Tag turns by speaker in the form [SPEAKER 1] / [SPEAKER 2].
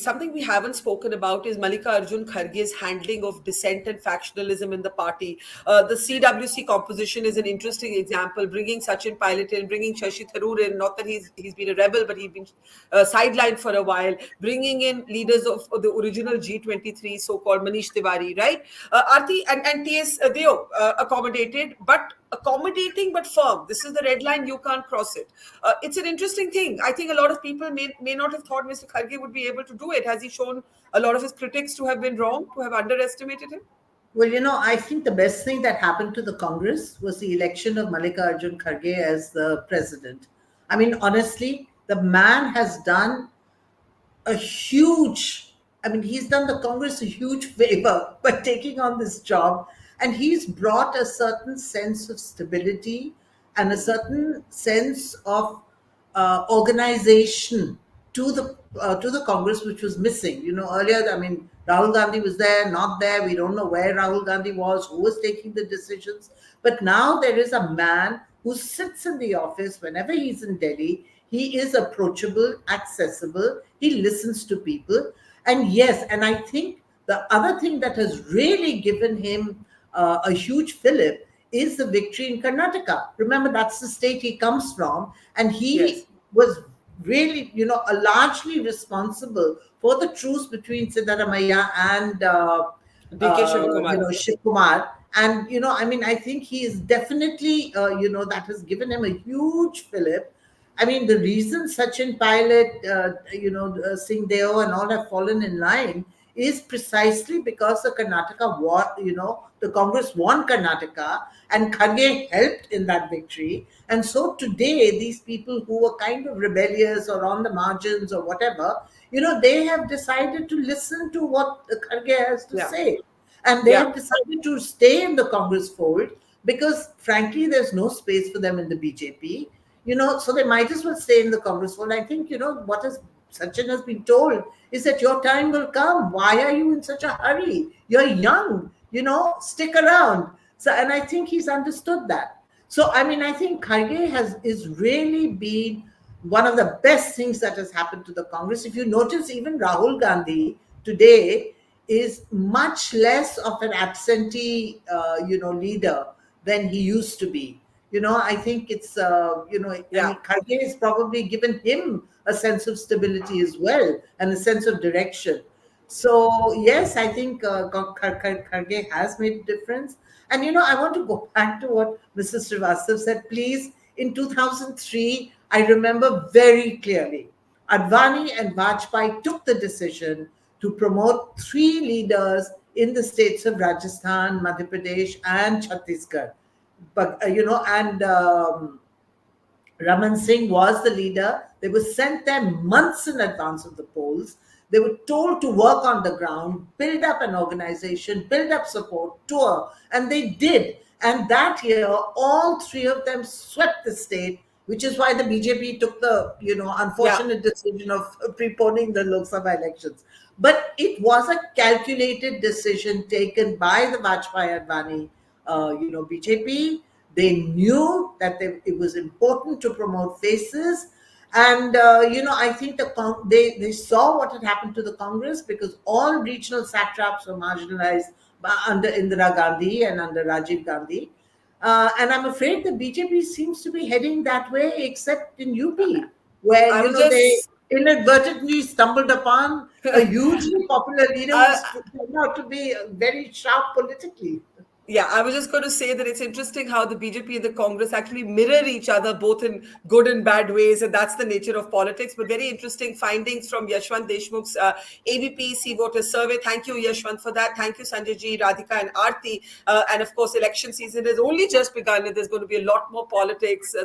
[SPEAKER 1] something we haven't spoken about is Mallikarjun Kharge's handling of dissent and factionalism in the party. The CWC composition is an interesting example, bringing Sachin Pilot in, bringing Shashi Tharoor in, not that he's been a rebel, but he's been sidelined for a while, bringing in leaders of the original G23, so-called Manish Tiwari, right? Arti and TS Deo accommodated, but accommodating but firm. This is the red line, you can't cross it. It's an interesting thing. I think a lot of people may not have thought Mr. Kharge would be able to do it. Has he shown a lot of his critics to have been wrong, to have underestimated him?
[SPEAKER 2] Well, I think the best thing that happened to the Congress was the election of Mallikarjun Kharge as the president. I mean, honestly, the man has done he's done the Congress a huge favor by taking on this job. And he's brought a certain sense of stability and a certain sense of organization to the Congress, which was missing. Earlier, I mean, Rahul Gandhi was there, not there. We don't know where Rahul Gandhi was, who was taking the decisions. But now there is a man who sits in the office whenever he's in Delhi. He is approachable, accessible. He listens to people. And yes, and I think the other thing that has really given him a huge fillip is the victory in Karnataka. Remember, that's the state he comes from. And he was really, largely responsible for the truce between Siddaramaih and
[SPEAKER 1] DK Shivakumar.
[SPEAKER 2] Shivakumar. And, I mean, I think he is definitely, that has given him a huge fillip. I mean, the reason Sachin Pilot, Singh Deo and all have fallen in line is precisely because the Karnataka won, the Congress won Karnataka and Kharge helped in that victory. And so today, these people who were kind of rebellious or on the margins or whatever, they have decided to listen to what Kharge has to say. And they have decided to stay in the Congress fold because, frankly, there's no space for them in the BJP. So they might as well stay in the Congress fold. I think, what Sachin has been told is that your time will come. Why are you in such a hurry? You're young, stick around. So, and I think he's understood that. So, I mean, I think Kharge is really been one of the best things that has happened to the Congress. If you notice, even Rahul Gandhi today is much less of an absentee, leader than he used to be. I think it's, I mean, Kharge has probably given him a sense of stability as well and a sense of direction. So, yes, I think Kharge has made a difference. And, I want to go back to what Mrs. Srivastava said. Please, in 2003, I remember very clearly, Advani and Vajpayee took the decision to promote 3 leaders in the states of Rajasthan, Madhya Pradesh, and Chhattisgarh. But, Raman Singh was the leader. They were sent there months in advance of the polls. They were told to work on the ground, build up an organization, build up support, tour, and they did. And that year, all 3 of them swept the state, which is why the BJP took the, unfortunate decision of preponing the Lok Sabha elections. But it was a calculated decision taken by the Vajpayee-Advani BJP. They knew that it was important to promote faces. And, I think they saw what had happened to the Congress because all regional satraps were marginalized under Indira Gandhi and under Rajiv Gandhi. And I'm afraid the BJP seems to be heading that way, except in UP, where, they inadvertently stumbled upon a hugely popular leader who turned out to be very sharp politically.
[SPEAKER 1] Yeah, I was just going to say that it's interesting how the BJP and the Congress actually mirror each other, both in good and bad ways, and that's the nature of politics. But very interesting findings from Yashwant Deshmukh's ABP C-Voter survey. Thank you, Yashwant, for that. Thank you, Sanjay ji, Radhika, and Arti. And of course, election season has only just begun, and there's going to be a lot more politics. The